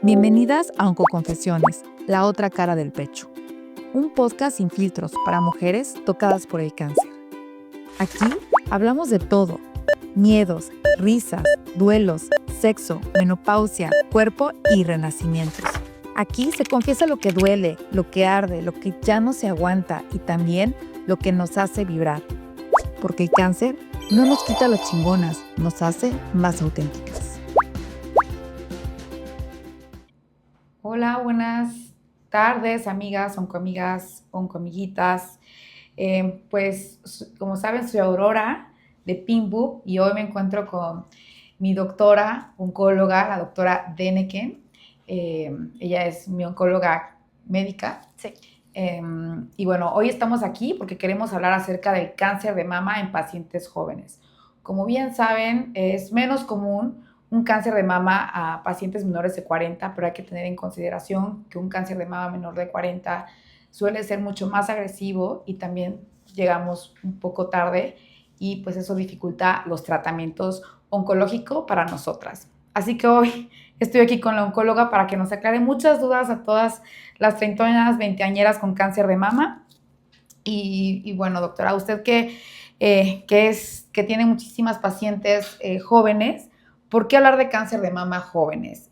Bienvenidas a Oncoconfesiones, la otra cara del pecho. Un podcast sin filtros para mujeres tocadas por el cáncer. Aquí hablamos de todo: miedos, risas, duelos, sexo, menopausia, cuerpo y renacimientos. Aquí se confiesa lo que duele, lo que arde, lo que ya no se aguanta y también lo que nos hace vibrar. Porque el cáncer no nos quita lo chingonas, nos hace más auténticas. Hola, buenas tardes, amigas, oncoamiguitas. Pues, como saben, soy Aurora de Pimbu y hoy me encuentro con mi doctora oncóloga, la doctora Deneken. Ella es mi oncóloga médica. Sí. Y bueno, hoy estamos aquí porque queremos hablar acerca del cáncer de mama en pacientes jóvenes. Como bien saben, es menos común un cáncer de mama a pacientes menores de 40, pero hay que tener en consideración que un cáncer de mama menor de 40 suele ser mucho más agresivo y también llegamos un poco tarde y pues eso dificulta los tratamientos oncológicos para nosotras. Así que hoy estoy aquí con la oncóloga para que nos aclare muchas dudas a todas las treintonas, veinteañeras con cáncer de mama. Y bueno, doctora, usted que tiene muchísimas pacientes jóvenes, ¿por qué hablar de cáncer de mama jóvenes?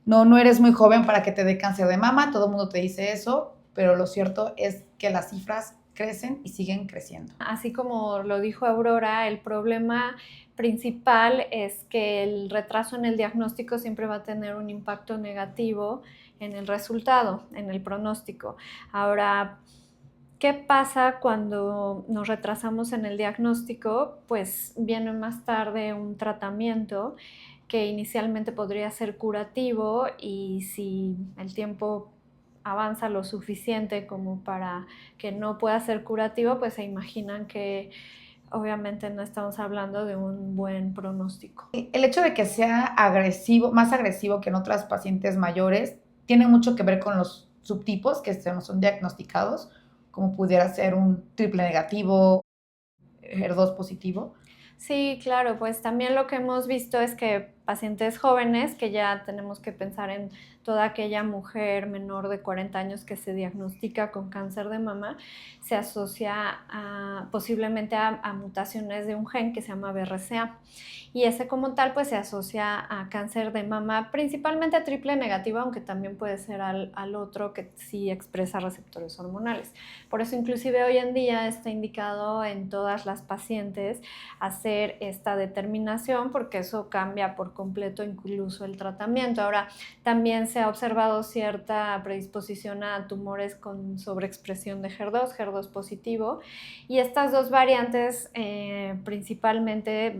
No eres muy joven para que te dé cáncer de mama, todo el mundo te dice eso, pero lo cierto es que las cifras crecen y siguen creciendo. Así como lo dijo Aurora, el problema principal es que el retraso en el diagnóstico siempre va a tener un impacto negativo en el resultado, en el pronóstico. Ahora, ¿qué pasa cuando nos retrasamos en el diagnóstico? Pues viene más tarde un tratamiento que inicialmente podría ser curativo y si el tiempo avanza lo suficiente como para que no pueda ser curativo, pues se imaginan que obviamente no estamos hablando de un buen pronóstico. El hecho de que sea agresivo, más agresivo que en otras pacientes mayores, tiene mucho que ver con los subtipos que no son diagnosticados, como pudiera ser un triple negativo, HER2 positivo. Sí, claro, pues también lo que hemos visto es que pacientes jóvenes, que ya tenemos que pensar en toda aquella mujer menor de 40 años que se diagnostica con cáncer de mama, se asocia posiblemente a mutaciones de un gen que se llama BRCA. Y ese como tal pues se asocia a cáncer de mama, principalmente a triple negativo, aunque también puede ser al otro que sí expresa receptores hormonales. Por eso inclusive hoy en día está indicado en todas las pacientes hacer esta determinación porque eso cambia por completo incluso el tratamiento. Ahora, también se ha observado cierta predisposición a tumores con sobreexpresión de HER2 positivo, y estas dos variantes principalmente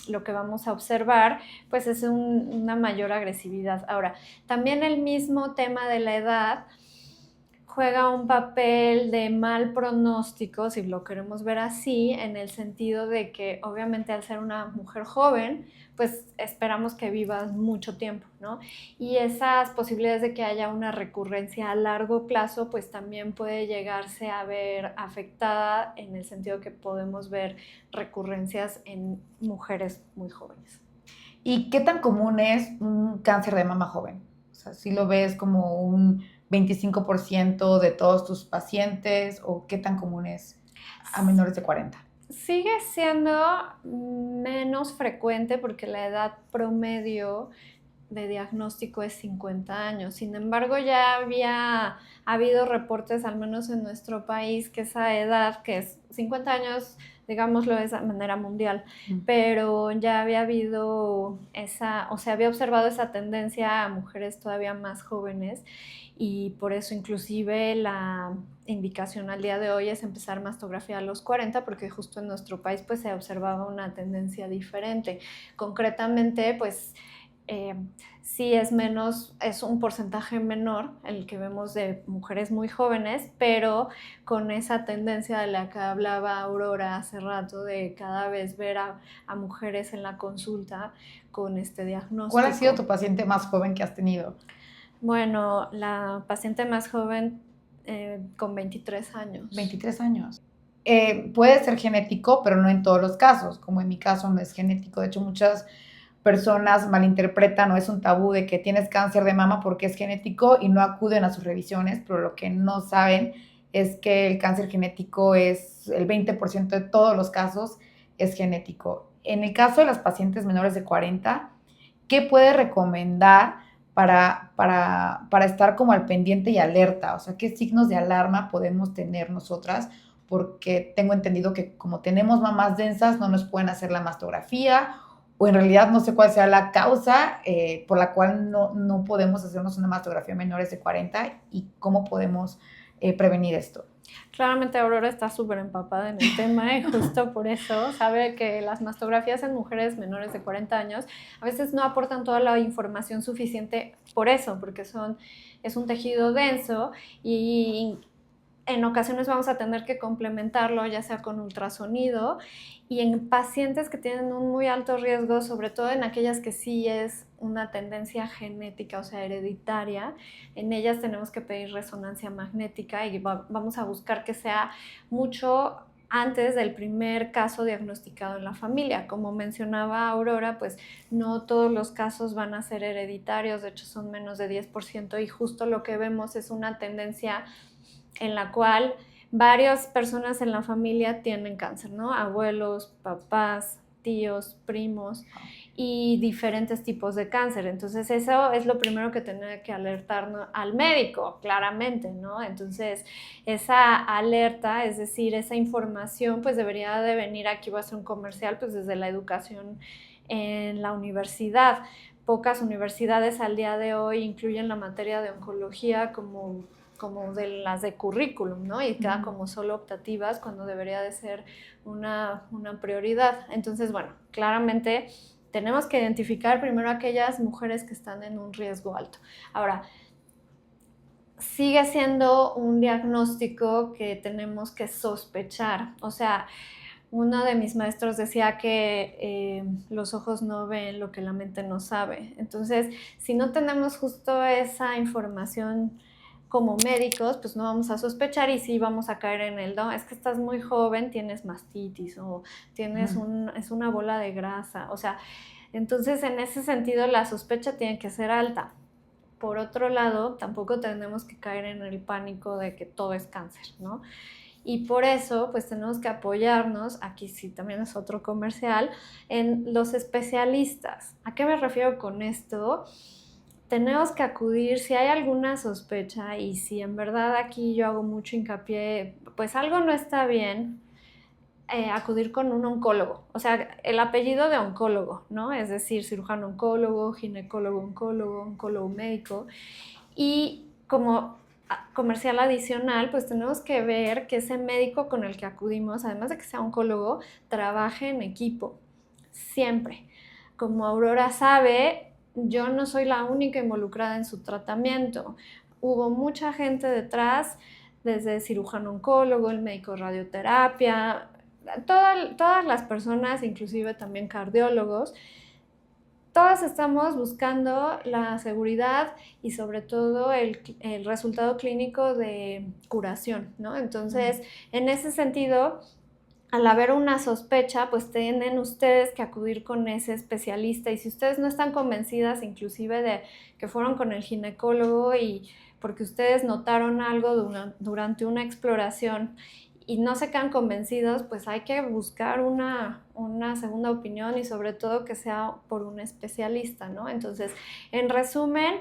lo que vamos a observar pues es una mayor agresividad. Ahora, también el mismo tema de la edad juega un papel de mal pronóstico, si lo queremos ver así, en el sentido de que obviamente al ser una mujer joven, pues esperamos que vivas mucho tiempo, ¿no? Y esas posibilidades de que haya una recurrencia a largo plazo, pues también puede llegarse a ver afectada en el sentido que podemos ver recurrencias en mujeres muy jóvenes. ¿Y qué tan común es un cáncer de mama joven? O sea, ¿si lo ves como un 25% de todos tus pacientes o qué tan común es a menores de 40? Sigue siendo menos frecuente porque la edad promedio de diagnóstico es 50 años. Sin embargo, ya había habido reportes, al menos en nuestro país, que esa edad, que es 50 años, digámoslo de esa manera mundial, pero ya había habido había observado esa tendencia a mujeres todavía más jóvenes, y por eso inclusive la indicación al día de hoy es empezar mastografía a los 40, porque justo en nuestro país pues se observaba una tendencia diferente. Concretamente, pues sí es un porcentaje menor el que vemos de mujeres muy jóvenes, pero con esa tendencia de la que hablaba Aurora hace rato, de cada vez ver a mujeres en la consulta con este diagnóstico. ¿Cuál ha sido tu paciente más joven que has tenido? Bueno, la paciente más joven con 23 años. 23 años. Puede ser genético, pero no en todos los casos. Como en mi caso no es genético. De hecho, muchas personas malinterpretan o es un tabú de que tienes cáncer de mama porque es genético y no acuden a sus revisiones, pero lo que no saben es que el cáncer genético es el 20% de todos los casos es genético. En el caso de las pacientes menores de 40, ¿qué puede recomendar para estar como al pendiente y alerta? O sea, ¿qué signos de alarma podemos tener nosotras? Porque tengo entendido que como tenemos mamas densas, no nos pueden hacer la mastografía, o en realidad no sé cuál sea la causa por la cual no podemos hacernos una mastografía menores de 40 y cómo podemos prevenir esto. Claramente Aurora está súper empapada en el tema y justo por eso sabe que las mastografías en mujeres menores de 40 años a veces no aportan toda la información suficiente por eso, porque es un tejido denso y en ocasiones vamos a tener que complementarlo ya sea con ultrasonido y en pacientes que tienen un muy alto riesgo, sobre todo en aquellas que sí es una tendencia genética, o sea, hereditaria, en ellas tenemos que pedir resonancia magnética y vamos a buscar que sea mucho antes del primer caso diagnosticado en la familia. Como mencionaba Aurora, pues no todos los casos van a ser hereditarios, de hecho son menos de 10% y justo lo que vemos es una tendencia en la cual varias personas en la familia tienen cáncer, ¿no? Abuelos, papás, tíos, primos y diferentes tipos de cáncer. Entonces eso es lo primero que tiene que alertarnos al médico, claramente, ¿no? Entonces esa alerta, es decir, esa información, pues debería de venir, aquí va a ser un comercial, pues desde la educación en la universidad. Pocas universidades al día de hoy incluyen la materia de oncología como de las de currículum, ¿no? Y quedan como solo optativas cuando debería de ser una prioridad. Entonces, bueno, claramente tenemos que identificar primero aquellas mujeres que están en un riesgo alto. Ahora, sigue siendo un diagnóstico que tenemos que sospechar. O sea, uno de mis maestros decía que los ojos no ven lo que la mente no sabe. Entonces, si no tenemos justo esa información como médicos, pues no vamos a sospechar y sí vamos a caer en el, no, es que estás muy joven, tienes mastitis o tienes es una bola de grasa. O sea, entonces en ese sentido la sospecha tiene que ser alta. Por otro lado, tampoco tenemos que caer en el pánico de que todo es cáncer, ¿no? Y por eso, pues tenemos que apoyarnos, aquí sí también es otro comercial, en los especialistas. ¿A qué me refiero con esto? Tenemos que acudir si hay alguna sospecha y si en verdad aquí yo hago mucho hincapié, pues algo no está bien, acudir con un oncólogo, o sea, el apellido de oncólogo, ¿no? Es decir, cirujano oncólogo, ginecólogo oncólogo, oncólogo médico. Y como comercial adicional, pues tenemos que ver que ese médico con el que acudimos, además de que sea oncólogo, trabaje en equipo, siempre. Como Aurora sabe, yo no soy la única involucrada en su tratamiento. Hubo mucha gente detrás, desde cirujano oncólogo, el médico de radioterapia, todas las personas, inclusive también cardiólogos. Todas estamos buscando la seguridad y sobre todo el resultado clínico de curación, ¿no? Entonces, en ese sentido, al haber una sospecha, pues tienen ustedes que acudir con ese especialista y si ustedes no están convencidas inclusive de que fueron con el ginecólogo y porque ustedes notaron algo durante una exploración y no se quedan convencidos, pues hay que buscar una segunda opinión y sobre todo que sea por un especialista, ¿no? Entonces, en resumen,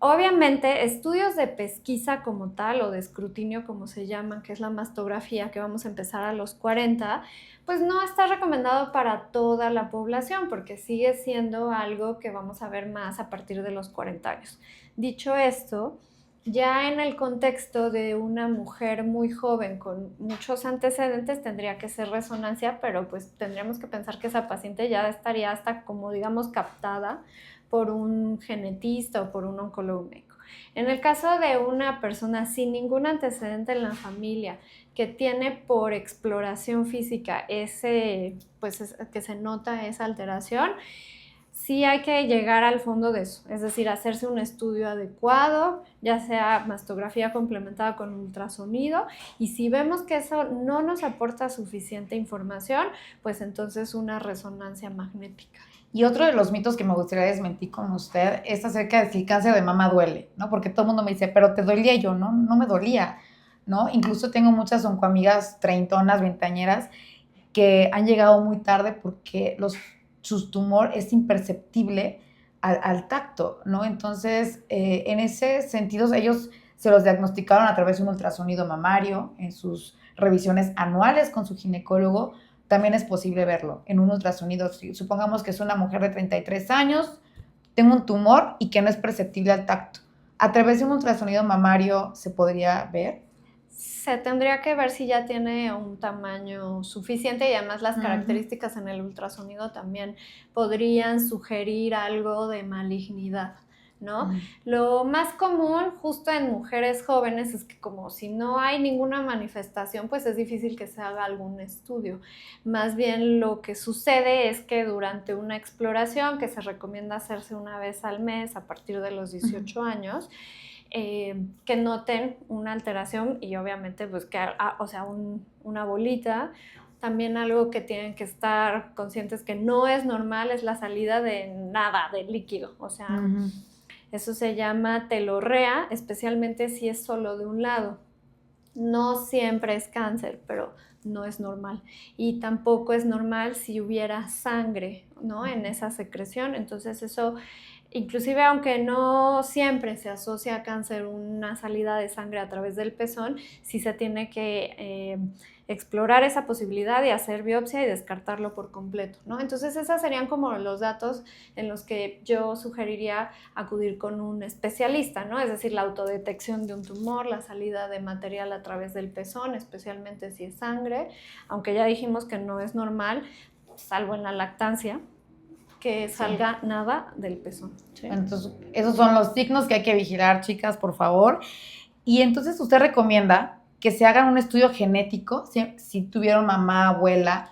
obviamente, estudios de pesquisa como tal o de escrutinio como se llaman, que es la mastografía que vamos a empezar a los 40, pues no está recomendado para toda la población porque sigue siendo algo que vamos a ver más a partir de los 40 años. Dicho esto, ya en el contexto de una mujer muy joven con muchos antecedentes tendría que ser resonancia, pero pues tendríamos que pensar que esa paciente ya estaría hasta como digamos captada por un genetista o por un oncólogo médico. En el caso de una persona sin ningún antecedente en la familia que tiene por exploración física que se nota esa alteración, sí hay que llegar al fondo de eso, es decir, hacerse un estudio adecuado, ya sea mastografía complementada con ultrasonido, y si vemos que eso no nos aporta suficiente información, pues entonces una resonancia magnética. Y otro de los mitos que me gustaría desmentir con usted es acerca de si el cáncer de mama duele, ¿no? Porque todo el mundo me dice, pero te dolía. Y yo, no, no me dolía, ¿no? Incluso tengo muchas oncoamigas treintonas, veinteañeras, que han llegado muy tarde porque su tumor es imperceptible al tacto, ¿no? Entonces, en ese sentido, ellos se los diagnosticaron a través de un ultrasonido mamario en sus revisiones anuales con su ginecólogo. También es posible verlo en un ultrasonido. Si supongamos que es una mujer de 33 años, tengo un tumor y que no es perceptible al tacto. A través de un ultrasonido mamario se podría ver. Se tendría que ver si ya tiene un tamaño suficiente y además las características en el ultrasonido también podrían sugerir algo de malignidad, ¿no? Lo más común justo en mujeres jóvenes es que como si no hay ninguna manifestación, pues es difícil que se haga algún estudio. Más bien lo que sucede es que durante una exploración, que se recomienda hacerse una vez al mes a partir de los 18 años, que noten una alteración y obviamente pues que, o sea, una bolita. También algo que tienen que estar conscientes que no es normal es la salida de nada, de líquido, o sea, eso se llama telorrea, especialmente si es solo de un lado. No siempre es cáncer, pero no es normal. Y tampoco es normal si hubiera sangre, ¿no? En esa secreción. Entonces eso, inclusive aunque no siempre se asocia a cáncer una salida de sangre a través del pezón, sí se tiene que explorar esa posibilidad y hacer biopsia y descartarlo por completo, ¿no? Entonces esos serían como los datos en los que yo sugeriría acudir con un especialista, ¿no? Es decir, la autodetección de un tumor, la salida de material a través del pezón, especialmente si es sangre, aunque ya dijimos que no es normal, salvo en la lactancia, que salga nada del pezón. ¿Sí? Entonces, esos son los signos que hay que vigilar, chicas, por favor. Y entonces usted recomienda que se hagan un estudio genético si tuvieron mamá, abuela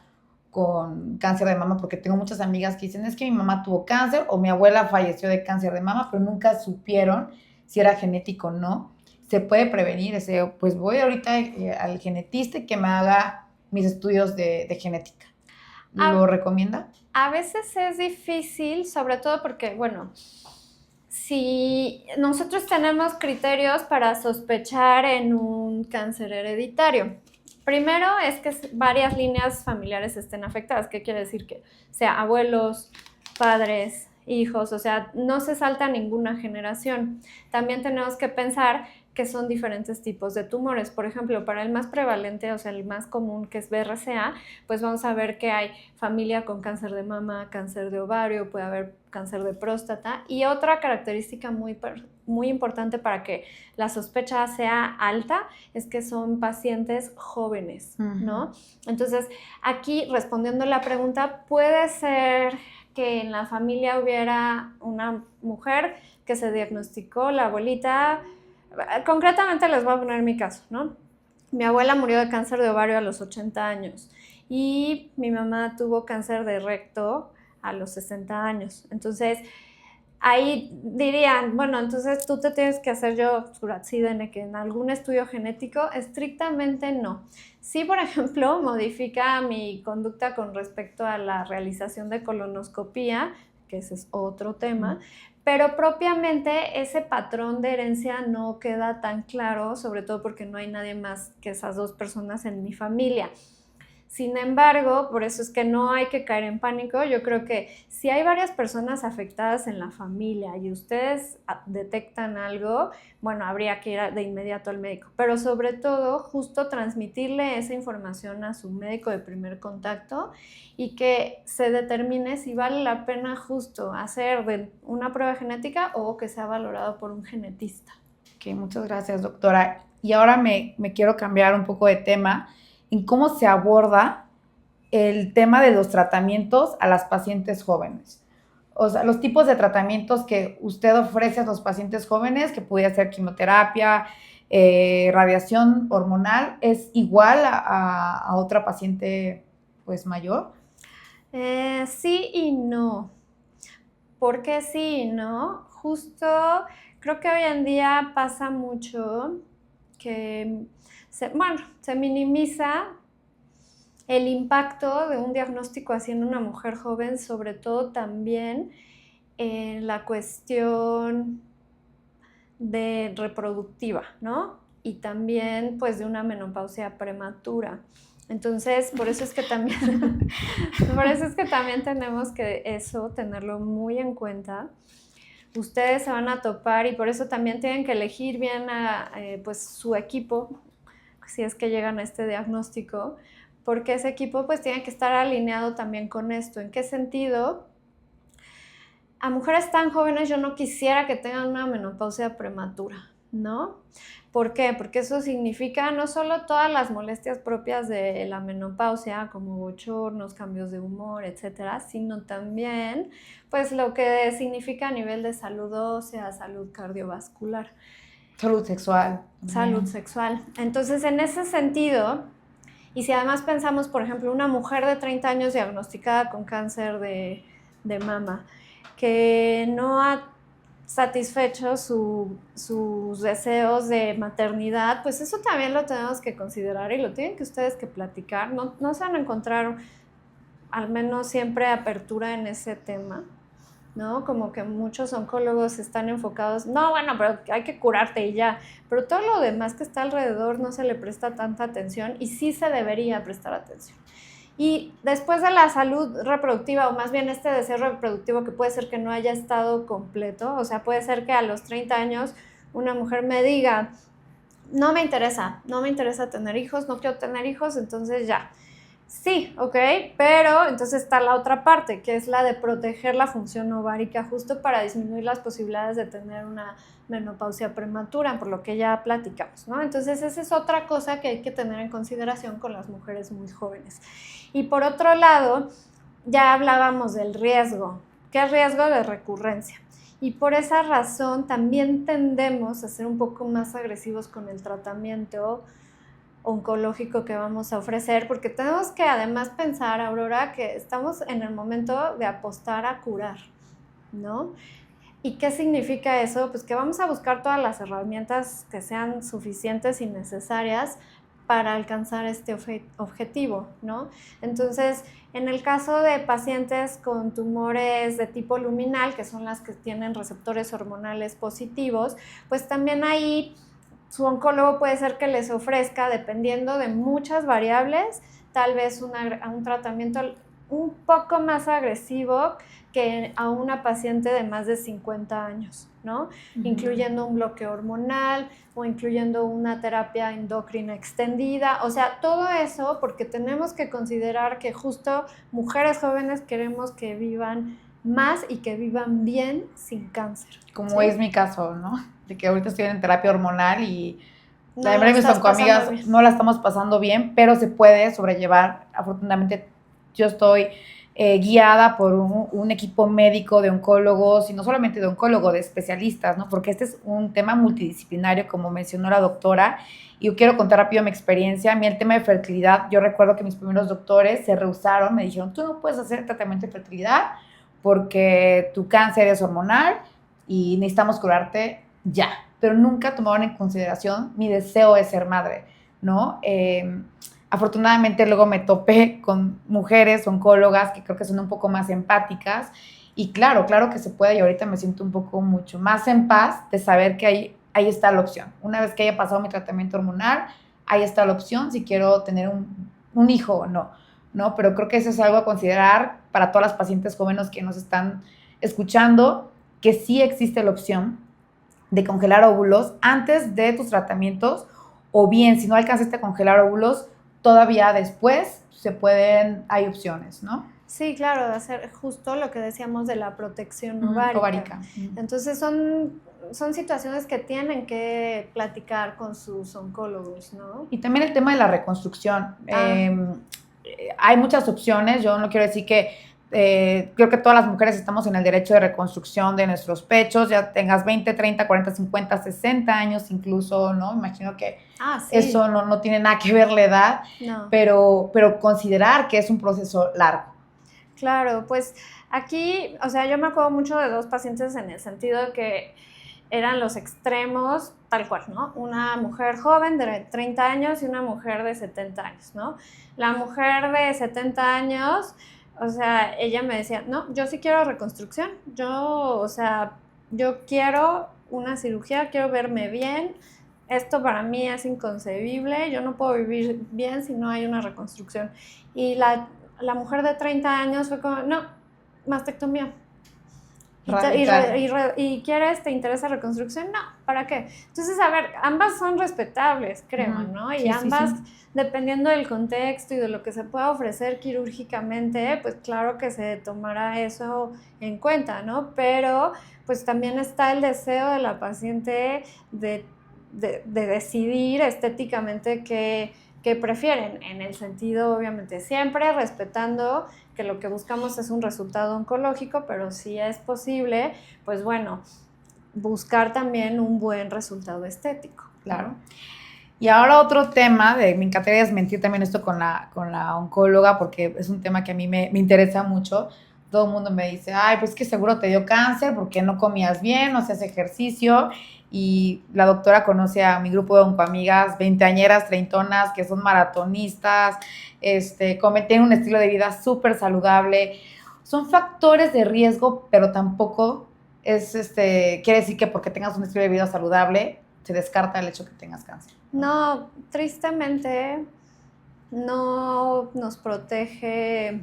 con cáncer de mama, porque tengo muchas amigas que dicen, es que mi mamá tuvo cáncer o mi abuela falleció de cáncer de mama, pero nunca supieron si era genético o no. Se puede prevenir, pues voy ahorita al genetista y que me haga mis estudios de genética. ¿Lo recomienda? A veces es difícil, sobre todo porque, bueno, si nosotros tenemos criterios para sospechar en un cáncer hereditario. Primero es que varias líneas familiares estén afectadas. ¿Qué quiere decir? Que sea abuelos, padres, hijos, o sea, no se salta ninguna generación. También tenemos que pensar que son diferentes tipos de tumores. Por ejemplo, para el más prevalente, o sea, el más común, que es BRCA, pues vamos a ver que hay familia con cáncer de mama, cáncer de ovario, puede haber cáncer de próstata. Y otra característica muy importante para que la sospecha sea alta es que son pacientes jóvenes, ¿no? Entonces, aquí, respondiendo a la pregunta, puede ser que en la familia hubiera una mujer que se diagnosticó, la abuelita. Concretamente les voy a poner mi caso, ¿no? Mi abuela murió de cáncer de ovario a los 80 años y mi mamá tuvo cáncer de recto a los 60 años. Entonces, ahí dirían, bueno, entonces tú te tienes que hacer yo Suratzidene, que en algún estudio genético, estrictamente no. Sí, por ejemplo, modifica mi conducta con respecto a la realización de colonoscopía, que ese es otro tema, pero propiamente ese patrón de herencia no queda tan claro, sobre todo porque no hay nadie más que esas dos personas en mi familia. Sin embargo, por eso es que no hay que caer en pánico. Yo creo que si hay varias personas afectadas en la familia y ustedes detectan algo, bueno, habría que ir de inmediato al médico. Pero sobre todo, justo transmitirle esa información a su médico de primer contacto y que se determine si vale la pena justo hacer una prueba genética o que sea valorado por un genetista. Ok, muchas gracias, doctora. Y ahora me quiero cambiar un poco de tema en cómo se aborda el tema de los tratamientos a las pacientes jóvenes. O sea, los tipos de tratamientos que usted ofrece a los pacientes jóvenes, que pudiera ser quimioterapia, radiación hormonal, ¿es igual a otra paciente pues mayor? Sí y no. ¿Por qué sí y no? Justo creo que hoy en día pasa mucho que se minimiza el impacto de un diagnóstico así en una mujer joven, sobre todo también en la cuestión de reproductiva, ¿no? Y también pues de una menopausia prematura. Entonces, por eso es que también tenemos que eso tenerlo muy en cuenta. Ustedes se van a topar y por eso también tienen que elegir bien pues su equipo, si es que llegan a este diagnóstico, porque ese equipo pues tiene que estar alineado también con esto. ¿En qué sentido? A mujeres tan jóvenes yo no quisiera que tengan una menopausia prematura, ¿no? ¿Por qué? Porque eso significa no solo todas las molestias propias de la menopausia, como bochornos, cambios de humor, etcétera, sino también pues lo que significa a nivel de salud ósea, salud cardiovascular. Salud sexual. Salud sexual. Entonces, en ese sentido, y si además pensamos, por ejemplo, una mujer de 30 años diagnosticada con cáncer de mama, que no ha satisfecho sus deseos de maternidad, pues eso también lo tenemos que considerar y lo tienen que ustedes que platicar. No se van a encontrar, al menos siempre, apertura en ese tema, ¿no? Como que muchos oncólogos están enfocados, no, bueno, pero hay que curarte y ya, pero todo lo demás que está alrededor no se le presta tanta atención y sí se debería prestar atención. Y después de la salud reproductiva, o más bien este deseo reproductivo que puede ser que no haya estado completo, o sea, puede ser que a los 30 años una mujer me diga, no me interesa tener hijos, no quiero tener hijos, entonces ya. Sí, ok, pero entonces está la otra parte, que es la de proteger la función ovárica justo para disminuir las posibilidades de tener una menopausia prematura, por lo que ya platicamos, ¿no? Entonces esa es otra cosa que hay que tener en consideración con las mujeres muy jóvenes. Y por otro lado, ya hablábamos del riesgo. ¿Qué riesgo de recurrencia? Y por esa razón también tendemos a ser un poco más agresivos con el tratamiento oncológico que vamos a ofrecer, porque tenemos que además pensar, Aurora, que estamos en el momento de apostar a curar, ¿no? ¿Y qué significa eso? Pues que vamos a buscar todas las herramientas que sean suficientes y necesarias para alcanzar este objetivo, ¿no? Entonces, en el caso de pacientes con tumores de tipo luminal, que son las que tienen receptores hormonales positivos, pues también ahí su oncólogo puede ser que les ofrezca, dependiendo de muchas variables, tal vez un tratamiento un poco más agresivo que a una paciente de más de 50 años, ¿no? Uh-huh. Incluyendo un bloqueo hormonal o incluyendo una terapia endocrina extendida. O sea, todo eso porque tenemos que considerar que justo mujeres jóvenes queremos que vivan más y que vivan bien sin cáncer. Como ¿sí? Es mi caso, ¿no? De que ahorita estoy en terapia hormonal y la verdad mis oncoamigas no la estamos pasando bien, pero se puede sobrellevar. Afortunadamente yo estoy guiada por un equipo médico de oncólogos, y no solamente de oncólogos, de especialistas, ¿no? Porque este es un tema multidisciplinario, como mencionó la doctora, y yo quiero contar rápido mi experiencia. A mí el tema de fertilidad, yo recuerdo que mis primeros doctores se rehusaron, me dijeron, tú no puedes hacer tratamiento de fertilidad porque tu cáncer es hormonal y necesitamos curarte ya, pero nunca tomaron en consideración mi deseo de ser madre, ¿no? Afortunadamente luego me topé con mujeres oncólogas que creo que son un poco más empáticas y claro que se puede, y ahorita me siento un poco mucho más en paz de saber que ahí está la opción. Una vez que haya pasado mi tratamiento hormonal, ahí está la opción si quiero tener un hijo o no, pero creo que eso es algo a considerar para todas las pacientes jóvenes que nos están escuchando, que sí existe la opción de congelar óvulos antes de tus tratamientos, o bien si no alcanzaste a congelar óvulos, todavía después hay opciones, ¿no? Sí, claro, de hacer justo lo que decíamos de la protección ovárica. Entonces son situaciones que tienen que platicar con sus oncólogos, ¿no? Y también el tema de la reconstrucción. Hay muchas opciones, yo no quiero decir que creo que todas las mujeres estamos en el derecho de reconstrucción de nuestros pechos, ya tengas 20, 30, 40, 50, 60 años incluso, ¿no? Imagino que sí. Eso no tiene nada que ver la edad, no. pero considerar que es un proceso largo. Claro, pues aquí, o sea, yo me acuerdo mucho de dos pacientes en el sentido que eran los extremos tal cual, ¿no? Una mujer joven de 30 años y una mujer de 70 años, ¿no? La mujer de 70 años, o sea, ella me decía, no, yo sí quiero reconstrucción, yo quiero una cirugía, quiero verme bien, esto para mí es inconcebible, yo no puedo vivir bien si no hay una reconstrucción. Y la mujer de 30 años fue como, no, mastectomía. ¿Y quieres, te interesa reconstrucción? No, ¿para qué? Entonces, a ver, ambas son respetables, creo, ¿no? Y ambas, dependiendo del contexto y de lo que se pueda ofrecer quirúrgicamente, pues claro que se tomará eso en cuenta, ¿no? Pero, pues también está el deseo de la paciente de decidir estéticamente qué prefieren, en el sentido, obviamente, siempre respetando que lo que buscamos es un resultado oncológico, pero si es posible, pues bueno, buscar también un buen resultado estético. Claro. Y ahora otro tema, me encantaría desmentir también esto con la oncóloga, porque es un tema que a mí me interesa mucho. Todo el mundo me dice, ay, pues que seguro te dio cáncer porque no comías bien, no hacías ejercicio. Y la doctora conoce a mi grupo de oncoamigas, veinteañeras, treintonas, que son maratonistas, tienen un estilo de vida súper saludable. Son factores de riesgo, pero tampoco quiere decir que porque tengas un estilo de vida saludable, se descarta el hecho que tengas cáncer. No, tristemente no nos protege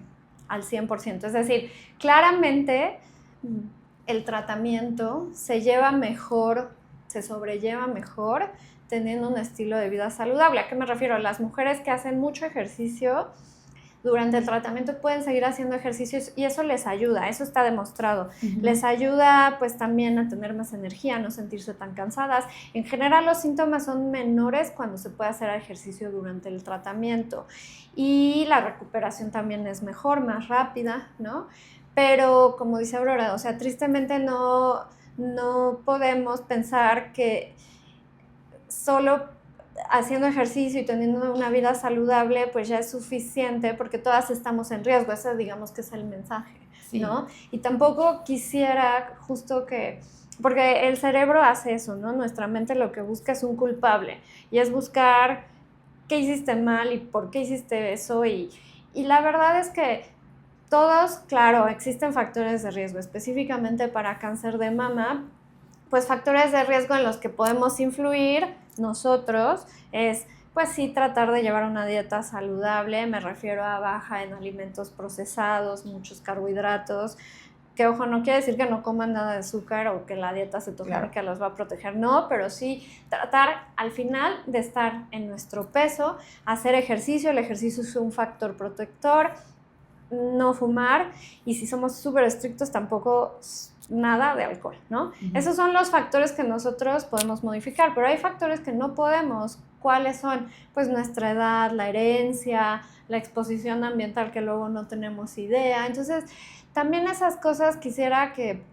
al 100%. Es decir, claramente el tratamiento se sobrelleva mejor teniendo un estilo de vida saludable. ¿A qué me refiero? Las mujeres que hacen mucho ejercicio durante el tratamiento pueden seguir haciendo ejercicios y eso les ayuda, eso está demostrado. Uh-huh. Les ayuda pues también a tener más energía, a no sentirse tan cansadas. En general los síntomas son menores cuando se puede hacer ejercicio durante el tratamiento y la recuperación también es mejor, más rápida, ¿no? Pero como dice Aurora, o sea, tristemente no podemos pensar que solo haciendo ejercicio y teniendo una vida saludable, pues ya es suficiente, porque todas estamos en riesgo. Ese, digamos, que es el mensaje, sí, ¿no? Y tampoco quisiera justo porque el cerebro hace eso, ¿no? Nuestra mente lo que busca es un culpable, y es buscar qué hiciste mal y por qué hiciste eso, y la verdad es que todos, claro, existen factores de riesgo, específicamente para cáncer de mama, pues factores de riesgo en los que podemos influir nosotros es, pues sí, tratar de llevar una dieta saludable, me refiero a baja en alimentos procesados, muchos carbohidratos, que ojo, no quiere decir que no coman nada de azúcar o que la dieta cetogénica claro, los va a proteger, no, pero sí tratar al final de estar en nuestro peso, hacer ejercicio, el ejercicio es un factor protector, no fumar, y si somos súper estrictos tampoco nada de alcohol, ¿no? Uh-huh. Esos son los factores que nosotros podemos modificar, pero hay factores que no podemos. ¿Cuáles son? Pues nuestra edad, la herencia, la exposición ambiental que luego no tenemos idea. Entonces, también esas cosas quisiera que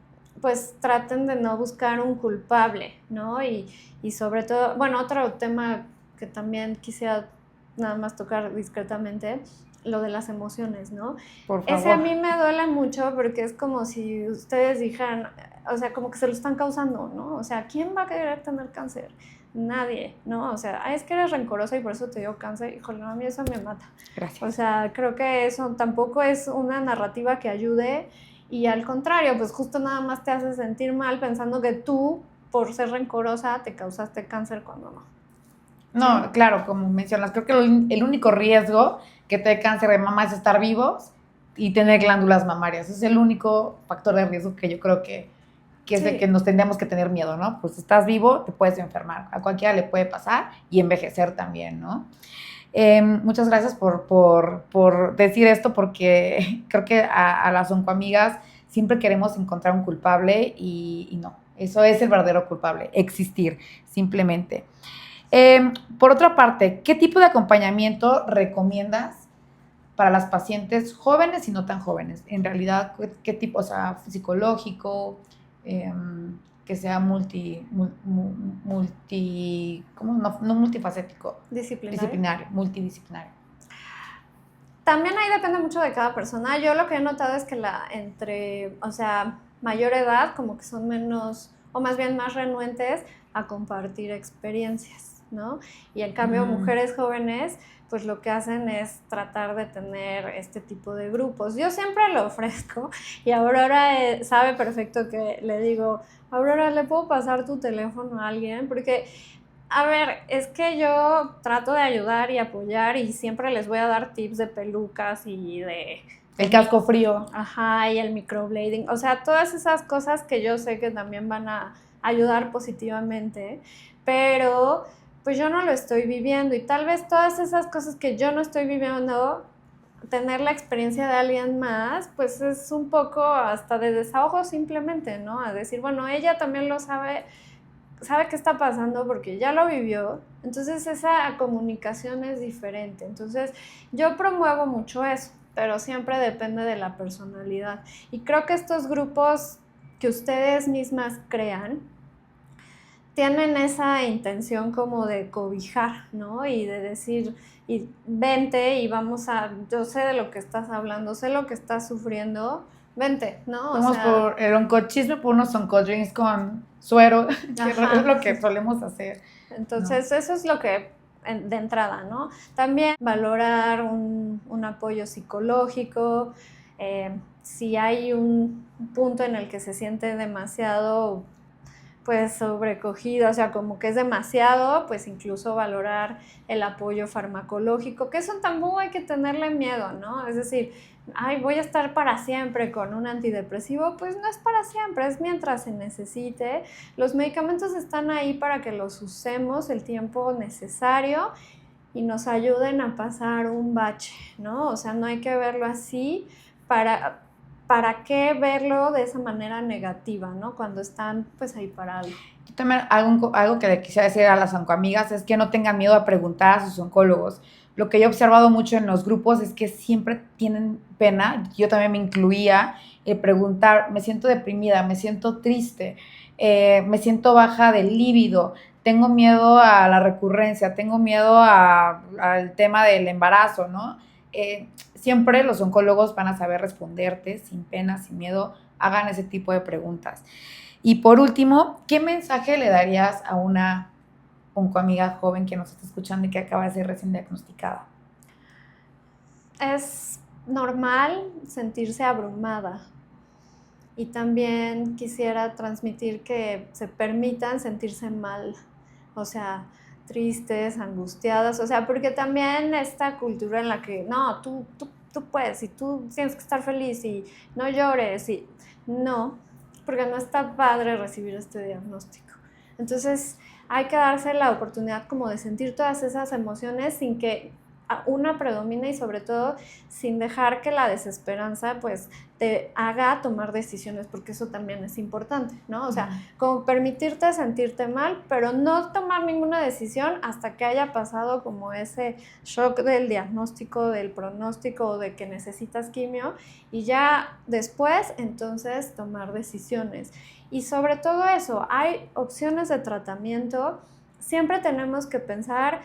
pues traten de no buscar un culpable, ¿no? Y sobre todo, bueno, otro tema que también quisiera nada más tocar discretamente, lo de las emociones, ¿no? Por favor. Ese a mí me duele mucho porque es como si ustedes dijeran, o sea, como que se lo están causando, ¿no? O sea, ¿quién va a querer tener cáncer? Nadie, ¿no? O sea, es que eres rencorosa y por eso te dio cáncer. Híjole, no, a mí eso me mata. Gracias. O sea, creo que eso tampoco es una narrativa que ayude, y al contrario, pues justo nada más te hace sentir mal pensando que tú, por ser rencorosa, te causaste cáncer cuando no. No, claro, como mencionas, creo que el único riesgo que te dé cáncer de mama es estar vivos y tener glándulas mamarias. Es el único factor de riesgo que yo creo que es sí, de que nos tendríamos que tener miedo, ¿no? Pues estás vivo, te puedes enfermar, a cualquiera le puede pasar, y envejecer también, ¿no? Muchas gracias por decir esto, porque creo que a las oncoamigas siempre queremos encontrar un culpable y no, eso es el verdadero culpable, existir, simplemente. Por otra parte, ¿qué tipo de acompañamiento recomiendas para las pacientes jóvenes y no tan jóvenes? En realidad, ¿qué tipo? O sea, psicológico, que sea no multifacético. Multidisciplinario. También ahí depende mucho de cada persona. Yo lo que he notado es que mayor edad, como que son menos o más bien más renuentes a compartir experiencias, ¿no? Y en cambio, mujeres jóvenes, pues lo que hacen es tratar de tener este tipo de grupos. Yo siempre lo ofrezco y Aurora sabe perfecto que le digo, Aurora, ¿le puedo pasar tu teléfono a alguien? Porque, a ver, es que yo trato de ayudar y apoyar y siempre les voy a dar tips de pelucas y de... El casco frío. Ajá, y el microblading. O sea, todas esas cosas que yo sé que también van a ayudar positivamente, pero pues yo no lo estoy viviendo y tal vez todas esas cosas que yo no estoy viviendo, tener la experiencia de alguien más, pues es un poco hasta de desahogo simplemente, ¿no? A decir, bueno, ella también lo sabe qué está pasando porque ya lo vivió, entonces esa comunicación es diferente. Entonces yo promuevo mucho eso, pero siempre depende de la personalidad. Y creo que estos grupos que ustedes mismas crean, tienen esa intención como de cobijar, ¿no? Y de decir, y vente y yo sé de lo que estás hablando, sé lo que estás sufriendo, vente, ¿no? Vamos por el oncochisme, por unos oncodrinks con suero, que es lo que solemos hacer. Entonces, eso es lo que, de entrada, ¿no? También valorar un apoyo psicológico, si hay un punto en el que se siente demasiado pues sobrecogido, o sea, como que es demasiado, pues incluso valorar el apoyo farmacológico, que eso tampoco hay que tenerle miedo, ¿no? Es decir, ay, voy a estar para siempre con un antidepresivo, pues no es para siempre, es mientras se necesite. Los medicamentos están ahí para que los usemos el tiempo necesario y nos ayuden a pasar un bache, ¿no? O sea, no hay que verlo así ¿para qué verlo de esa manera negativa, ¿no? Cuando están, pues, ahí para algo. Yo también algo que le quisiera decir a las oncoamigas es que no tengan miedo a preguntar a sus oncólogos. Lo que yo he observado mucho en los grupos es que siempre tienen pena, yo también me incluía, preguntar, me siento deprimida, me siento triste, me siento baja de líbido, tengo miedo a la recurrencia, tengo miedo al tema del embarazo, ¿no? Siempre los oncólogos van a saber responderte sin pena, sin miedo, hagan ese tipo de preguntas. Y por último, ¿qué mensaje le darías a una oncoamiga joven que nos está escuchando y que acaba de ser recién diagnosticada? Es normal sentirse abrumada y también quisiera transmitir que se permitan sentirse mal, o sea, tristes, angustiadas, o sea, porque también esta cultura en la que, no, tú puedes y tú tienes que estar feliz y no llores y no, porque no está padre recibir este diagnóstico. Entonces hay que darse la oportunidad como de sentir todas esas emociones sin que una predomine y sobre todo sin dejar que la desesperanza pues te haga tomar decisiones, porque eso también es importante, ¿no? O sea, como permitirte sentirte mal, pero no tomar ninguna decisión hasta que haya pasado como ese shock del diagnóstico, del pronóstico o de que necesitas quimio y ya después entonces tomar decisiones. Y sobre todo eso, hay opciones de tratamiento, siempre tenemos que pensar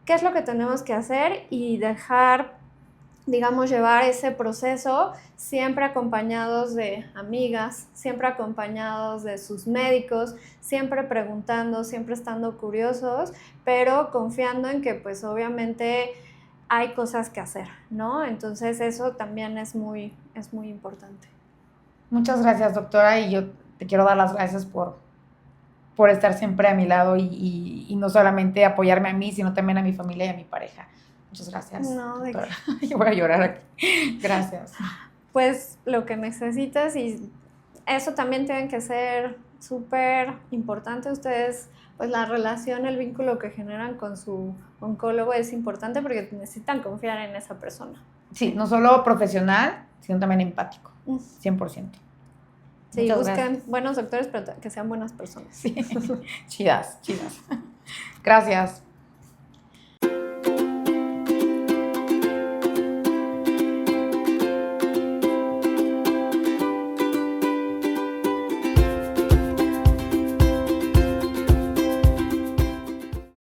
qué es lo que tenemos que hacer y dejar, digamos, llevar ese proceso siempre acompañados de amigas, siempre acompañados de sus médicos, siempre preguntando, siempre estando curiosos, pero confiando en que pues obviamente hay cosas que hacer, ¿no? Entonces eso también es muy importante. Muchas gracias, doctora, y yo te quiero dar las gracias por estar siempre a mi lado y no solamente apoyarme a mí, sino también a mi familia y a mi pareja. Muchas gracias. No, doctora. Yo voy a llorar aquí. Gracias. Pues lo que necesites y eso también tiene que ser súper importante. Ustedes, pues la relación, el vínculo que generan con su oncólogo es importante porque necesitan confiar en esa persona. Sí, no solo profesional, sino también empático, 100%. Sí, muchas busquen gracias. buenos doctores, pero que sean buenas personas. Sí. Chidas. Gracias.